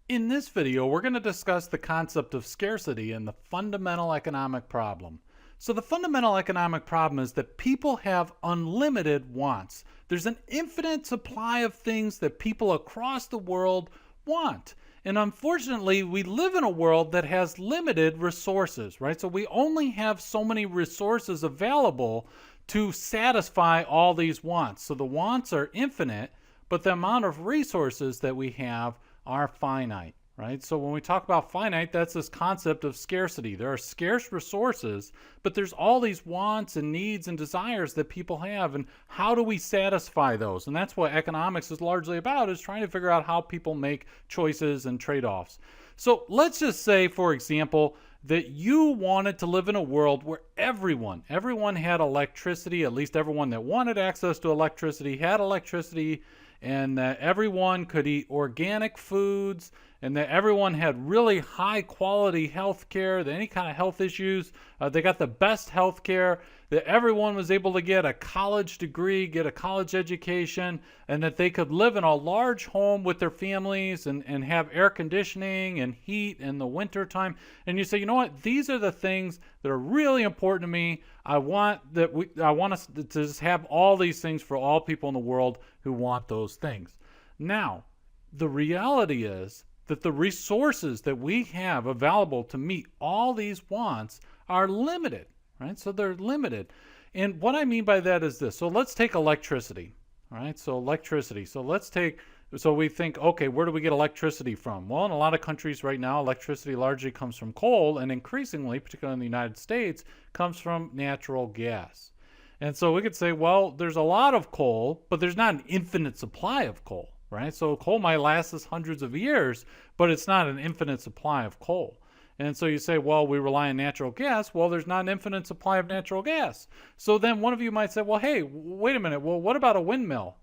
In this video, we're going to discuss the concept of scarcity and the fundamental economic problem. So the fundamental economic problem is that people have unlimited wants. There's an infinite supply of things that people across the world want. And unfortunately, we live in a world that has limited resources, right? So we only have so many resources available to satisfy all these wants. So the wants are infinite, but the amount of resources that we have are finite, right? So when we talk about finite, that's this concept of scarcity. There are scarce resources, but there's all these wants and needs and desires that people have, and how do we satisfy those? And that's what economics is largely about, is trying to figure out how people make choices and trade-offs. So let's just say, for example, that you wanted to live in a world where everyone had electricity, at least everyone that wanted access to electricity had electricity, and that everyone could eat organic foods, and that everyone had really high quality health care, that any kind of health issues, they got the best health care, that everyone was able to get a college degree, get a college education, and that they could live in a large home with their families and have air conditioning and heat in the winter time. And you say, you know what, these are the things that are really important to me. I want us to just have all these things for all people in the world who want those things. Now, the reality is that the resources that we have available to meet all these wants are limited, right? So they're limited. And what I mean by that is this. So let's take electricity, all right? So electricity. So we think, okay, where do we get electricity from? Well, in a lot of countries right now, electricity largely comes from coal, and increasingly, particularly in the United States, comes from natural gas. And so we could say, well, there's a lot of coal, but there's not an infinite supply of coal, right? So coal might last us hundreds of years, but it's not an infinite supply of coal. And so you say, well, we rely on natural gas. Well, there's not an infinite supply of natural gas. So then one of you might say, well, hey, wait a minute. Well, what about a windmill?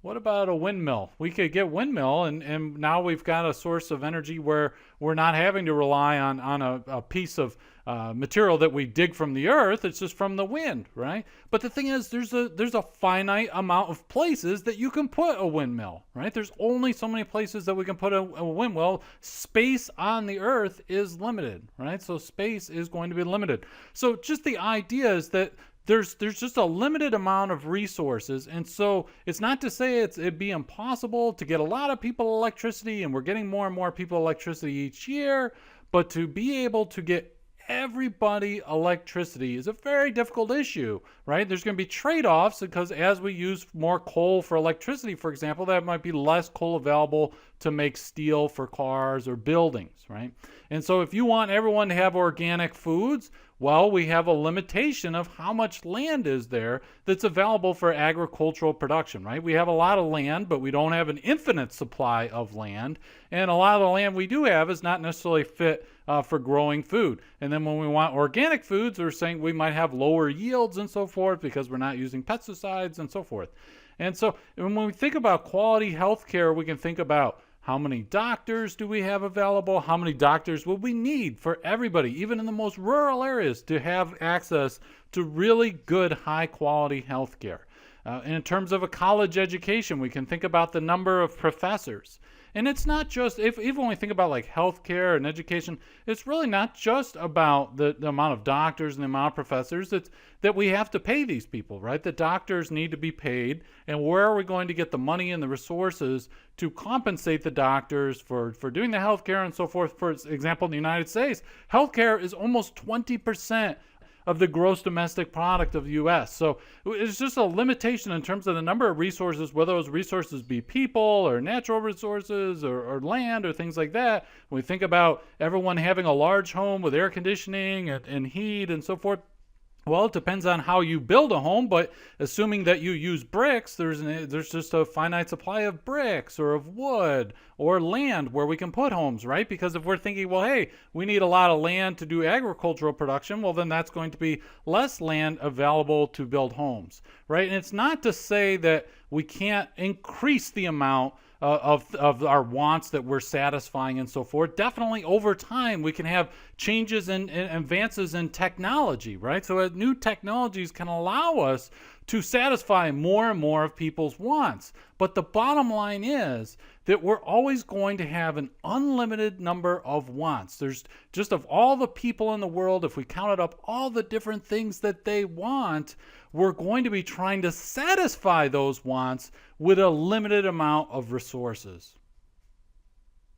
What about a windmill? We could get windmill, and now we've got a source of energy where we're not having to rely on a piece of material that we dig from the earth. It's just from the wind, right? But the thing is, there's a finite amount of places that you can put a windmill, right? There's only so many places that we can put a windmill. Space on the earth is limited, right? So space is going to be limited. So just the idea is that there's just a limited amount of resources, and so it's not to say it'd be impossible to get a lot of people electricity, and we're getting more and more people electricity each year, but to be able to get everybody electricity is a very difficult issue, right? There's going to be trade-offs, because as we use more coal for electricity, for example, that might be less coal available to make steel for cars or buildings, right? And so if you want everyone to have organic foods, well, we have a limitation of how much land is there that's available for agricultural production, right? We have a lot of land, but we don't have an infinite supply of land. And a lot of the land we do have is not necessarily fit for growing food. And then when we want organic foods, we're saying we might have lower yields and so forth because we're not using pesticides and so forth. And so when we think about quality health care, we can think about how many doctors do we have available? How many doctors will we need for everybody, even in the most rural areas, to have access to really good, high-quality health care? In terms of a college education, we can think about the number of professors. And it's not just, even when we think about like healthcare and education, it's really not just about the amount of doctors and the amount of professors. It's that we have to pay these people, right? The doctors need to be paid. And where are we going to get the money and the resources to compensate the doctors for doing the healthcare and so forth? For example, in the United States, healthcare is almost 20% of the gross domestic product of the U.S. So it's just a limitation in terms of the number of resources, whether those resources be people or natural resources or land or things like that. When we think about everyone having a large home with air conditioning and heat and so forth, well, it depends on how you build a home, but assuming that you use bricks, there's just a finite supply of bricks or of wood or land where we can put homes, right? Because if we're thinking, well, hey, we need a lot of land to do agricultural production, well, then that's going to be less land available to build homes, right? And it's not to say that we can't increase the amount of our wants that we're satisfying and so forth. Definitely over time we can have changes and advances in technology, right? So new technologies can allow us to satisfy more and more of people's wants. But the bottom line is that we're always going to have an unlimited number of wants. There's just, of all the people in the world, if we counted up all the different things that they want, we're going to be trying to satisfy those wants with a limited amount of resources.